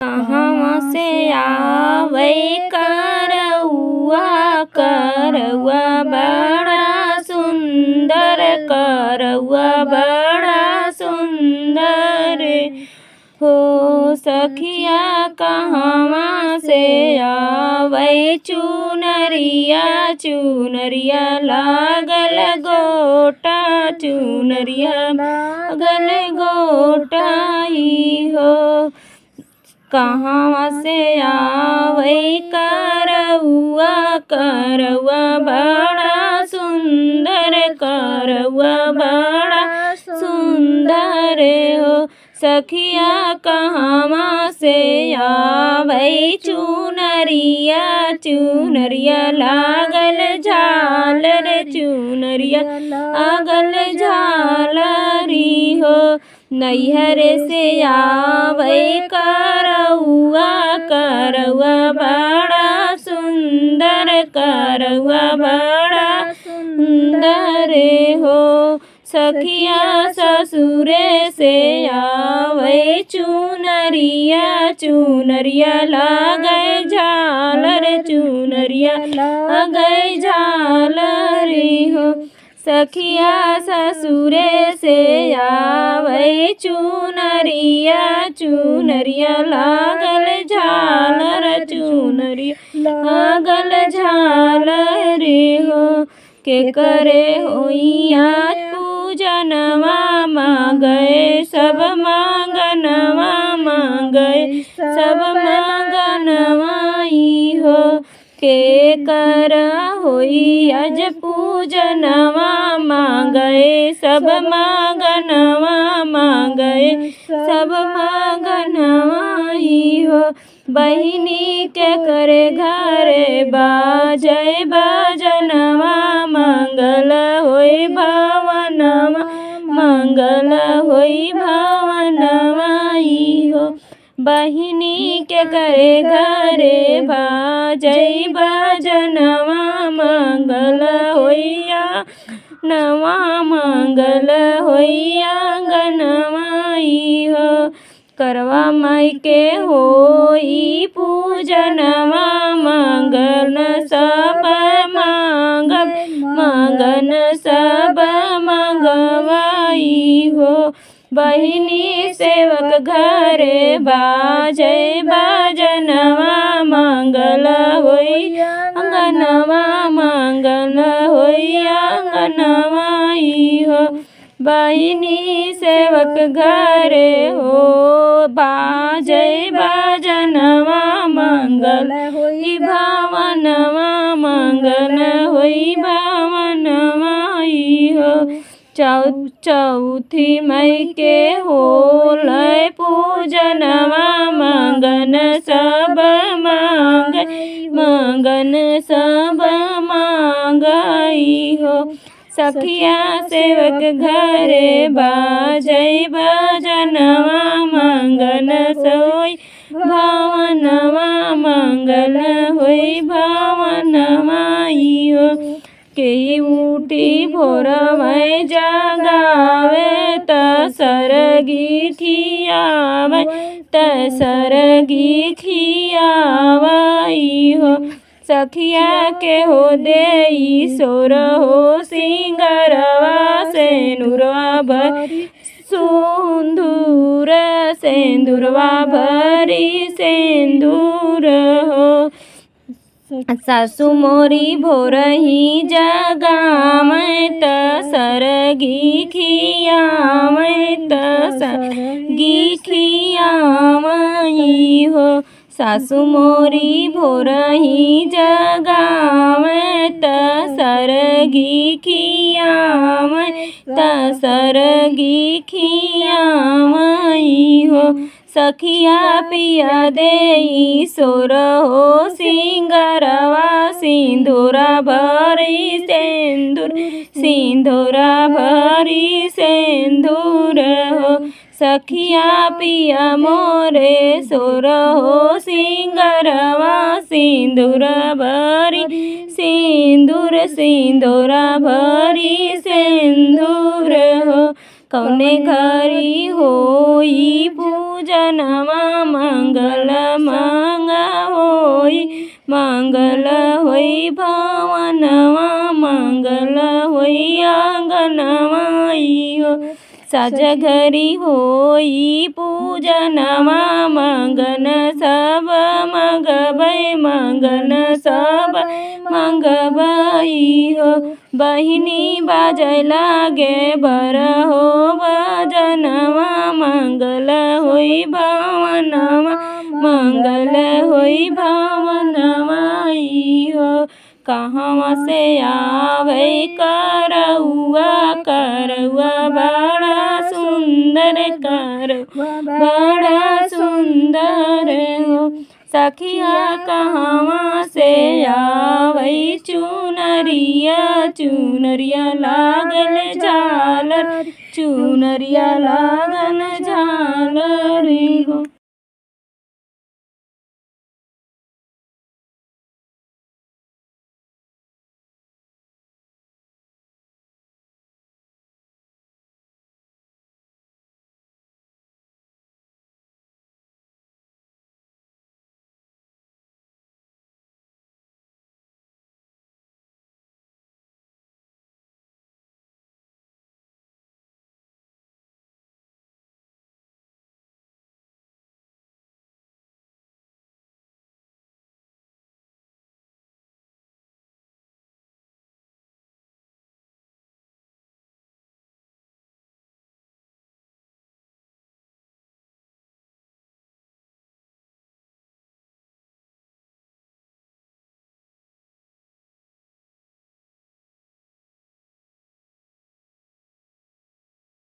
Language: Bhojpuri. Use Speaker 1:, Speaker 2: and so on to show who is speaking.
Speaker 1: कहवा से आवे करौआ, करौआ बड़ा सुंदर, करौआ बड़ा सुंदर हो। सखिया कहवा से आवे चुनरिया, चुनरिया लागल गोटा, चुनरिया लागल गोटाई हो। कहवा से आवे करौआ, करौआ बड़ा सुंदर, करौआ बड़ा सुंदर हो। सखिया कहवा से आवे चुनरिया, चुनरिया लागल झालर, चुनरिया लागल झालरी हो। नैहर से आवे करौआ, करौआ बड़ा सुंदर, करौआ बड़ा सुंदर हो। सखिया ससुरे से आवे चुनरिया, चुनरिया लागल झालर, चुनरिया लागल झालरी हो। सखिया ससुरे से आवे चुनरिया, चुनरिया लागल झालर, चुनरिया लागल झालरी हो। के करे होइया पूजनवा, मांगे सब मांगनवा, मांगे सब मांगनवाई हो। के कर होई आज पूजनवा, मांगे सब मांगनवा, मांगे सब मांगनवाई हो। बहिनी के करे घरे बाजय बजनवा, मंगल होई भवनवा, मंगल होई भवनवाई हो। बहिनी के करे घरे बाजय बजनवा, मंगल होइया नवा, मंगल होइया गनवाई हो। करवा माई के होई पूजनवा, मंगन सब मांगब, मंगन सब मंगवाई हो। बहिनी सेवक घरे बाजय बजनवा, मंगल होई अंगनवा, मंगल होई अंगनवाई हो। बहिनी सेवक घरे हो बाजय बजनवा, मंगल होई भवनवा, मंगल होई भवनवाई हो। चौथी मई के होलै पूजनवा, मंगन सब मांगै, मंगन सब मांगई हो। सखिया सेवक घरे बाजय बजनवा, मंगल सोई भवनवा, मंगल होई भवनवाई हो। के उठी भोरवै जगावे, त सरगी खियावे, त सरगी खियावई हो। सखिया के हो देई सोर हो सिंगरवा, सेनुरवा भरी सिंदूर, सेंदूरवा भरी सिंदूर हो। सासु मोरी भोरही जगावे, त सरगी खियावे, त सरगी खियावई हो। सासु मोरी भोरही जगावे, त सरगी खियावे, त सरगी खियावई हो। सखिया पिया देई सोर हो सिंगरवा, सिंदूरा भरी सिंदूर, सिंदूरा भरी सिंदूर हो। सखिया पिया मोरे सोर हो सिंगरवा, सिंदूर भरी सिंदूर, सिंदूरा भरी सिंदूर हो। कौने घरी होई पूजनमा मंगल मांगा होई, मंगल होई भवनमा मंगल होई आंगनमा हो। साँझ घरी होई पूजनमा मंगन सब मंगबै, मंगन सब मंगबै हो। बहिनी बाजै लागे बर हो भजनमा मंगल होई भवनमा मंगल होई भवनमा हो। कहवा से आवे करौआ, करौआ बड़ा सुंदर, करौआ बड़ा सुंदर हो। सखिया कहवा से आवे चुनरिया, चुनरिया लागल झालर, चुनरिया लागल झालर हो।